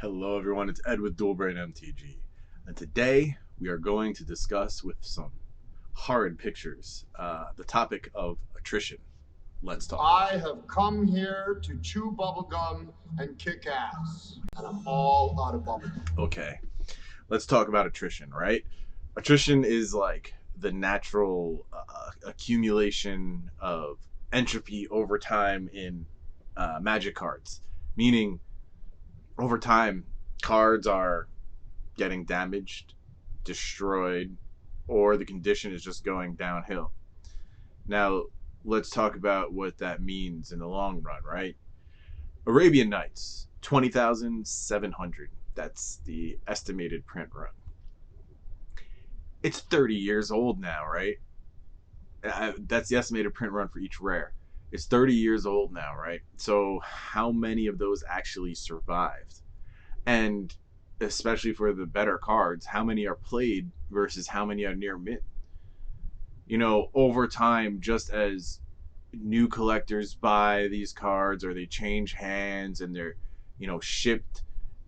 Hello everyone, it's Ed with Brain MTG, and today we are going to discuss with some horrid pictures the topic of attrition. Let's talk about I have come here to chew bubblegum and kick ass, and I'm all out of bubblegum. it. Okay, let's talk about attrition, right? Attrition is like the natural accumulation of entropy over time in magic cards, meaning over time cards are getting damaged, destroyed, or the condition is just going downhill. Now, let's talk about what that means in the long run, right? Arabian Nights, 20,700. That's the estimated print run. It's 30 years old now, right? That's the estimated print run for each rare. It's 30 years old now, right? So, how many of those actually survived? And especially for the better cards, how many are played versus how many are near mint? Over time, just as new collectors buy these cards or they change hands and they're, shipped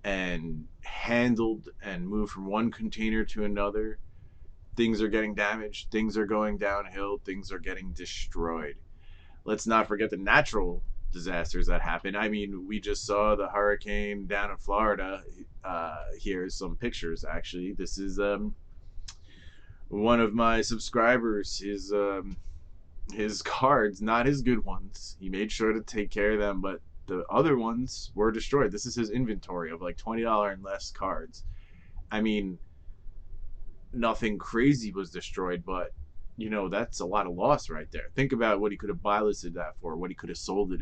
and handled and moved from one container to another, things are getting damaged, things are going downhill, things are getting destroyed. Let's not forget the natural disasters that happen. I mean, we just saw the hurricane down in Florida. Here's some pictures, actually. This is one of my subscribers, his cards, not his good ones. He made sure to take care of them, but the other ones were destroyed. This is his inventory of like $20 and less cards. I mean, nothing crazy was destroyed, but that's a lot of loss right there. Think about what he could have buy listed that for, what he could have sold it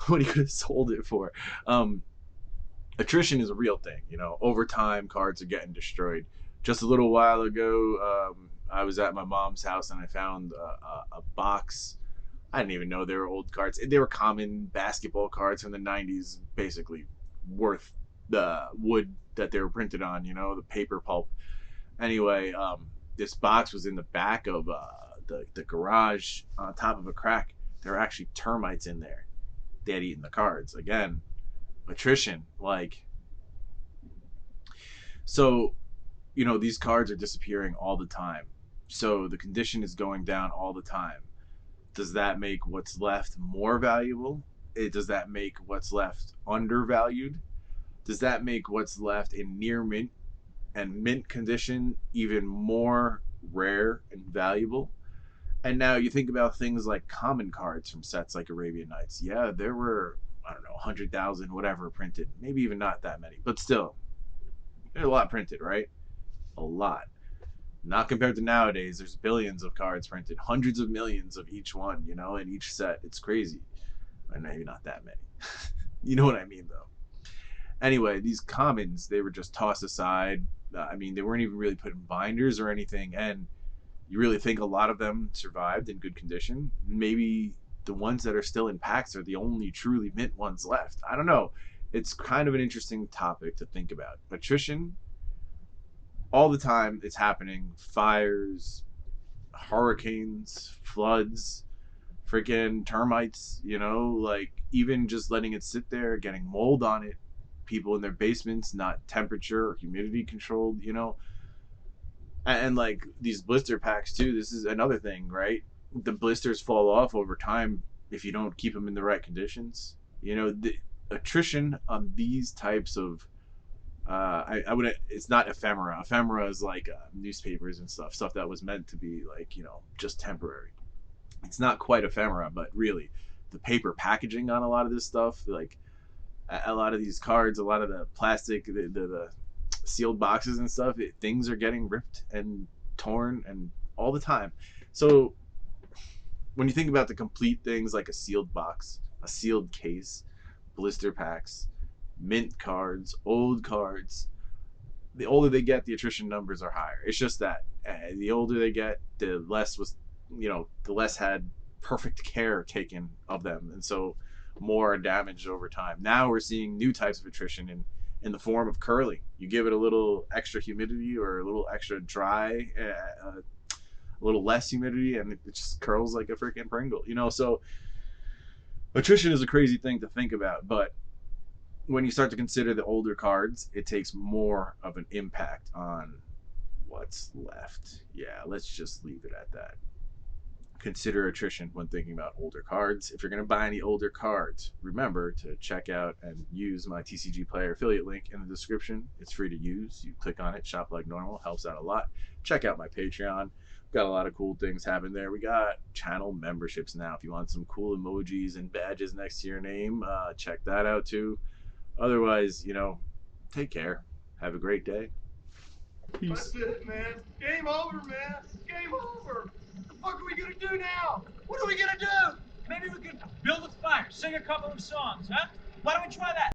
what he could have sold it for. Attrition is a real thing. Over time cards are getting destroyed. Just a little while ago, I was at my mom's house and I found a box. I didn't even know they were old cards. They were common basketball cards from the 90s, basically worth the wood that they were printed on, the paper pulp. Anyway, this box was in the back of the garage on top of a crack. There were actually termites in there. They had eaten the cards. Again, attrition. So, these cards are disappearing all the time. So the condition is going down all the time. Does that make what's left more valuable? Does that make what's left undervalued? Does that make what's left in near mint and mint condition even more rare and valuable? And now you think about things like common cards from sets like Arabian Nights. Yeah, there were, I don't know, 100,000 whatever printed. Maybe even not that many, but still, there's a lot printed, right? A lot. Not compared to nowadays. There's billions of cards printed, hundreds of millions of each one, in each set. It's crazy. And maybe not that many. You know what I mean, though. Anyway, these commons, they were just tossed aside. I mean, they weren't even really put in binders or anything. And you really think a lot of them survived in good condition? Maybe the ones that are still in packs are the only truly mint ones left. I don't know. It's kind of an interesting topic to think about. Attrition, all the time it's happening. Fires, hurricanes, floods, freaking termites, even just letting it sit there, getting mold on it, people in their basements not temperature or humidity controlled, and like these blister packs too. This is another thing, right? The blisters fall off over time if you don't keep them in the right conditions. The attrition on these types of I would, it's not ephemera. Ephemera is like newspapers and stuff that was meant to be like, just temporary. It's not quite ephemera, but really the paper packaging on a lot of this stuff, like a lot of these cards, a lot of the plastic, the sealed boxes and stuff, things are getting ripped and torn and all the time. So when you think about the complete things like a sealed box, a sealed case, blister packs, mint cards, old cards, the older they get, the attrition numbers are higher. It's just that the older they get, the less was, the less had perfect care taken of them, and so more are damaged over time. Now we're seeing new types of attrition in the form of curling. You give it a little extra humidity or a little extra dry, a little less humidity, and it just curls like a freaking Pringle. So attrition is a crazy thing to think about, but when you start to consider the older cards, it takes more of an impact on what's left. Yeah, let's just leave it at that. Consider attrition when thinking about older cards. If you're going to buy any older cards, remember to check out and use my TCG Player affiliate link in the description. It's free to use. You click on it, shop like normal, helps out a lot. Check out my Patreon. Got a lot of cool things happening there. We got channel memberships now. If you want some cool emojis and badges next to your name, check that out too. Otherwise, take care. Have a great day. Peace. That's it, man. Game over, man. Game over. What the fuck are we gonna do now? What are we gonna do? Maybe we could build a fire, sing a couple of songs, huh? Why don't we try that?